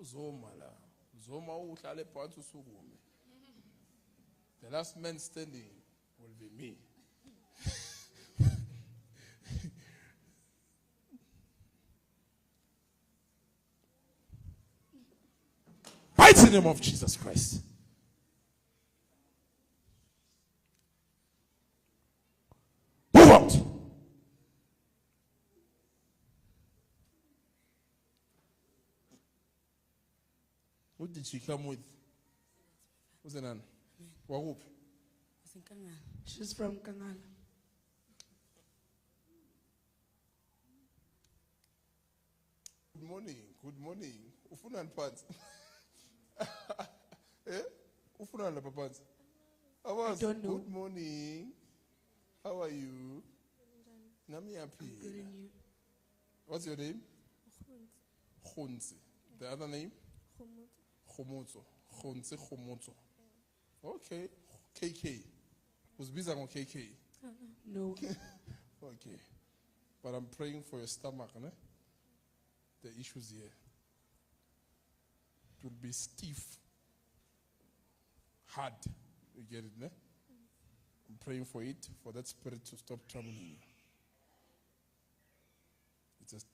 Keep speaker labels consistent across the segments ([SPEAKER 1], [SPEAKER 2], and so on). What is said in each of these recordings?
[SPEAKER 1] Uzoma la. Uzoma uhlale phansi usukume. The last man standing will be me. Mighty name of Jesus Christ. Move out. What did she come with? Who's the name? Wahup.
[SPEAKER 2] She's from Kangala.
[SPEAKER 1] Good morning. Good morning. Ufuna pants. Eh? Ufuna pants.
[SPEAKER 2] I don't know.
[SPEAKER 1] Good morning. How are you? Nami happy.
[SPEAKER 2] Good in you.
[SPEAKER 1] What's your name? Khonzi. The other name? Khomotso. Khonzi Khomotso. Okay. KK. Who's busy on KK?
[SPEAKER 2] No.
[SPEAKER 1] Okay. But I'm praying for your stomach, ne? The issues here. It will be stiff. Hard. You get it, ne? I'm praying for it, for that spirit to stop troubling you.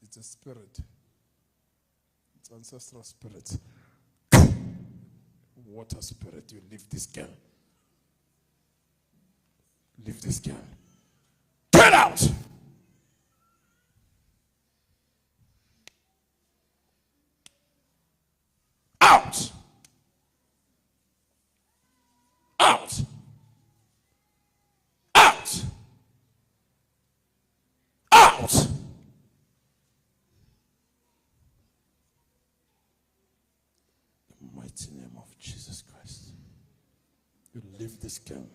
[SPEAKER 1] It's a spirit. It's ancestral spirit. Water spirit. You leave this girl. Leave this girl. Get out! Out! Out! Out! Out! In the mighty name of Jesus Christ. You leave this girl.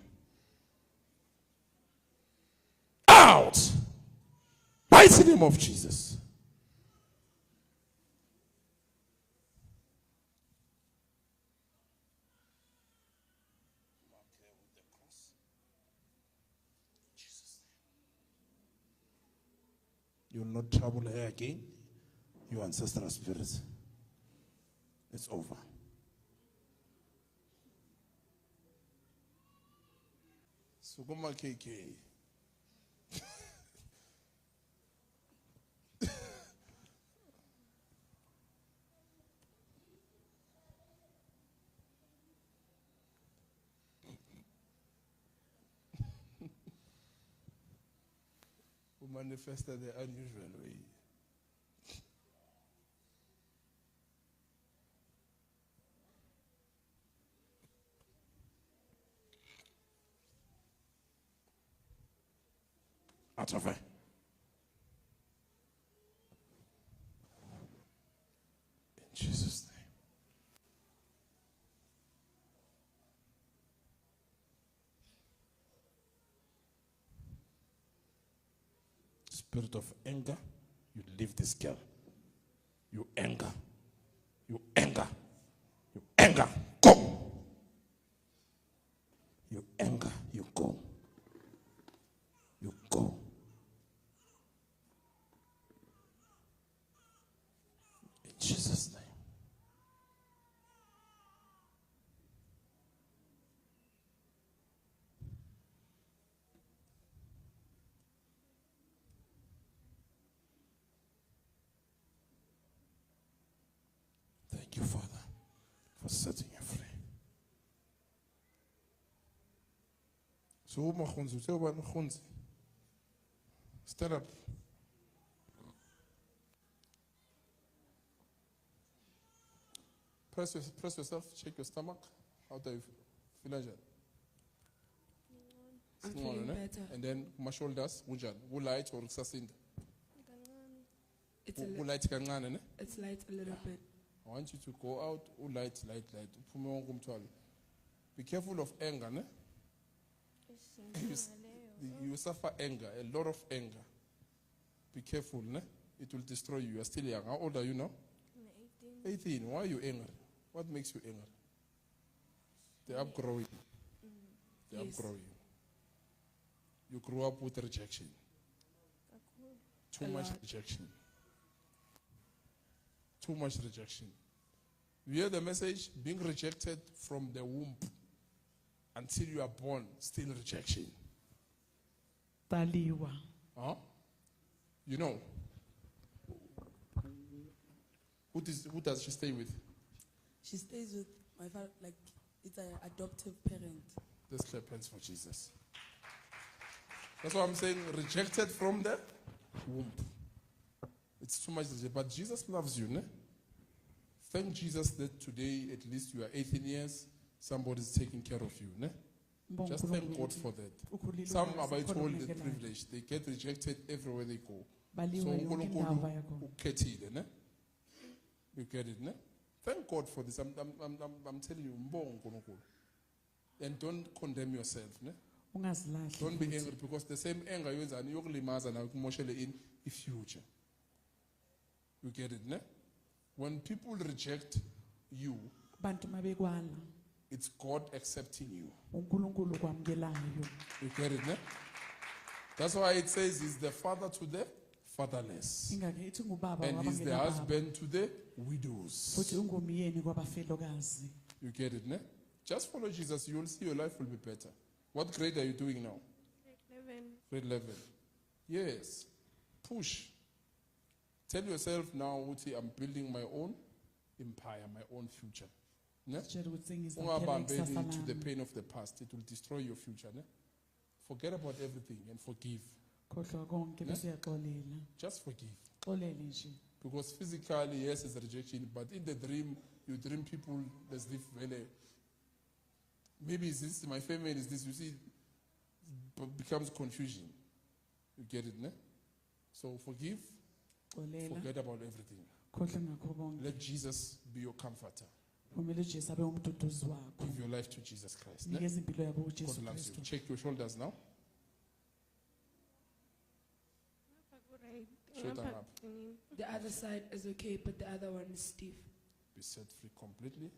[SPEAKER 1] Out! Mighty name of Jesus. You will not trouble her again. Your ancestral spirits. It's over. Sukuma KK. Who manifested the unusual way. Out of her. In Jesus' name. Spirit of anger, you leave this girl. You anger. You anger. You anger. Go. You anger. You go. You go. In Jesus' name. Thank you, Father, for setting you free. So, stand up. Press yourself, check your stomach. How do you feel?
[SPEAKER 2] I'm feeling better.
[SPEAKER 1] And then my shoulders, who light or sassind?
[SPEAKER 2] It's light a little bit.
[SPEAKER 1] I want you to go out, light. Be careful of anger, ne? You suffer anger, a lot of anger. Be careful, ne? It will destroy you. You are still young. How old are you now? 18. Why are you angry? What makes you angry? They're upgrowing. They're upgrowing. You grew up with rejection. Too much rejection. Too much rejection. You hear the message? Being rejected from the womb until you are born, still rejection.
[SPEAKER 2] Taliwa.
[SPEAKER 1] Huh? You know, who does she stay with?
[SPEAKER 3] She stays with my father, like it's an adoptive parent.
[SPEAKER 1] Let's clap hands for Jesus. That's why I'm saying rejected from the womb. It's too much, but Jesus loves you, ne? Thank Jesus that today at least you are 18 years, somebody's taking care of you, ne? Just thank God for that. Some are by told the privilege. They get rejected everywhere they go. So ukhethile, ne? You get it, ne? Thank God for this. I'm telling you, and don't condemn yourself, ne? Don't be angry because the same anger you and in the future. You get it, ne? When people reject you, it's God accepting you. You get it, ne? That's why it says he's the father to the fatherless. And he's the husband to the widows. You get it, ne? Just follow Jesus, you will see your life will be better. What grade are you doing now? Grade 11. Yes. Push. Tell yourself now, Uti, I'm building my own empire, my own future. Ne? To the pain of the past. It will destroy your future. Ne? Forget about everything and forgive. Ne? Just forgive. Because physically, yes, it's rejection, but in the dream, you dream people, there's this maybe is this, my family is this, you see, it becomes confusion. You get it, ne? So forgive, forget about everything. Let Jesus be your comforter. Give your life to Jesus Christ. Ne? God loves you. Check your shoulders now. Shoulder up.
[SPEAKER 2] The other side is okay, but the other one is stiff.
[SPEAKER 1] Be set free completely.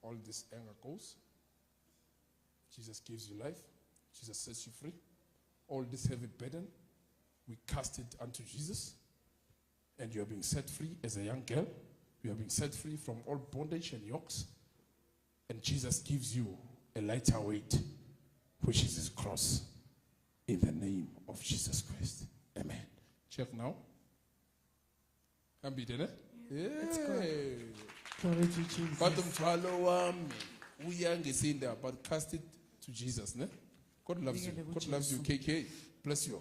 [SPEAKER 1] All this anger goes. Jesus gives you life. Jesus sets you free. All this heavy burden, we cast it unto Jesus. And you are being set free as a young girl. You are being set free from all bondage and yokes. And Jesus gives you a lighter weight, which is his cross. In the name of Jesus Christ. Amen. Check now. Can be there,
[SPEAKER 2] yeah. Glory to Jesus.
[SPEAKER 1] But we are in there, but cast it to Jesus. Ne? God loves you. God loves you, KK. Bless you.